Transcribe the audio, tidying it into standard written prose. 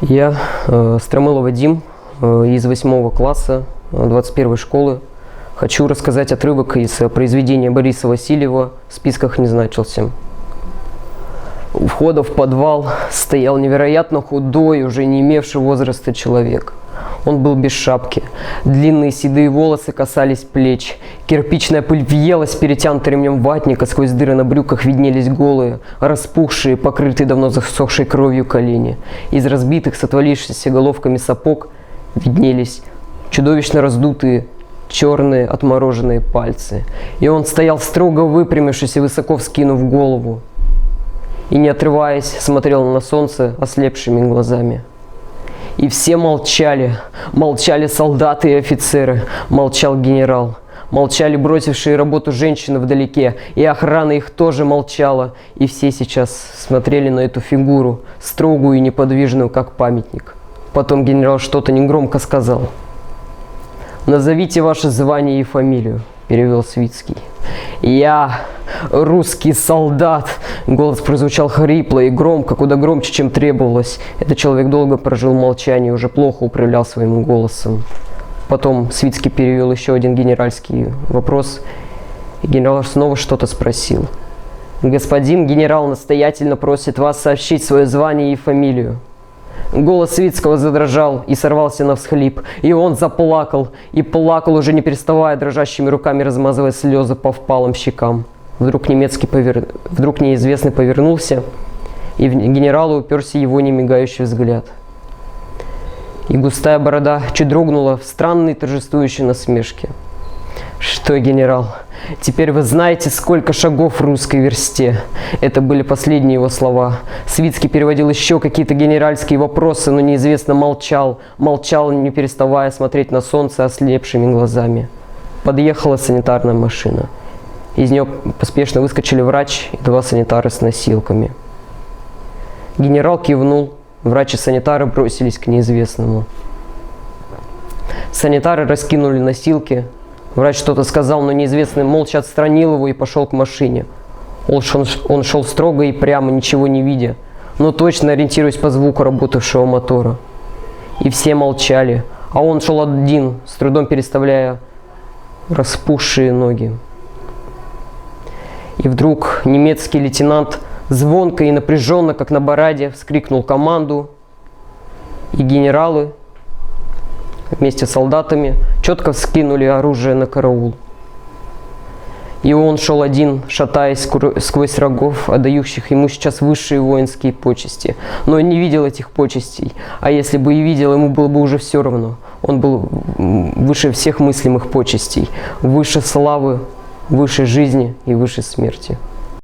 Я, Стромилов Вадим, из 8 класса 21 школы. Хочу рассказать отрывок из произведения Бориса Васильева «В списках не значился». У входа в подвал стоял невероятно худой, уже не имевший возраста человек. Он был без шапки. Длинные седые волосы касались плеч. Кирпичная пыль въелась, перетянутая ремнем ватника. Сквозь дыры на брюках виднелись голые, распухшие, покрытые давно засохшей кровью колени. Из разбитых с отвалившимися головками сапог виднелись чудовищно раздутые, черные отмороженные пальцы. И он стоял строго выпрямившись и высоко вскинув голову. И, не отрываясь, смотрел на солнце ослепшими глазами. И все молчали. Молчали солдаты и офицеры. Молчал генерал. Молчали бросившие работу женщины вдалеке. И охрана их тоже молчала. И все сейчас смотрели на эту фигуру, строгую и неподвижную, как памятник. Потом генерал что-то негромко сказал. «Назовите ваше звание и фамилию», – перевел Свицкий. «Я русский солдат!» Голос прозвучал хрипло и громко, куда громче, чем требовалось. Этот человек долго прожил в молчании, уже плохо управлял своим голосом. Потом Свицкий перевел еще один генеральский вопрос, и генерал снова что-то спросил. «Господин генерал настоятельно просит вас сообщить свое звание и фамилию». Голос Свицкого задрожал и сорвался на всхлип, и он заплакал, и плакал, уже не переставая, дрожащими руками размазывая слезы по впалым щекам. Вдруг неизвестный повернулся, и в генерала уперся его немигающий взгляд. И густая борода чуть дрогнула в странной торжествующей насмешке. «Что, генерал, теперь вы знаете, сколько шагов в русской версте?» Это были последние его слова. Свицкий переводил еще какие-то генеральские вопросы, но неизвестно молчал, не переставая смотреть на солнце ослепшими глазами. Подъехала санитарная машина. Из нее поспешно выскочили врач и 2 санитара с носилками. Генерал кивнул, врач и санитары бросились к неизвестному. Санитары раскинули носилки. Врач что-то сказал, но неизвестный молча отстранил его и пошел к машине. Он шел строго и прямо, ничего не видя, но точно ориентируясь по звуку работавшего мотора. И все молчали, а он шел один, с трудом переставляя распухшие ноги. И вдруг немецкий лейтенант звонко и напряженно, как на параде, вскрикнул команду, и генералы вместе с солдатами четко вскинули оружие на караул. И он шел один, шатаясь сквозь врагов, отдающих ему сейчас высшие воинские почести. Но он не видел этих почестей, а если бы и видел, ему было бы уже все равно. Он был выше всех мыслимых почестей, выше славы, выше жизни и выше смерти.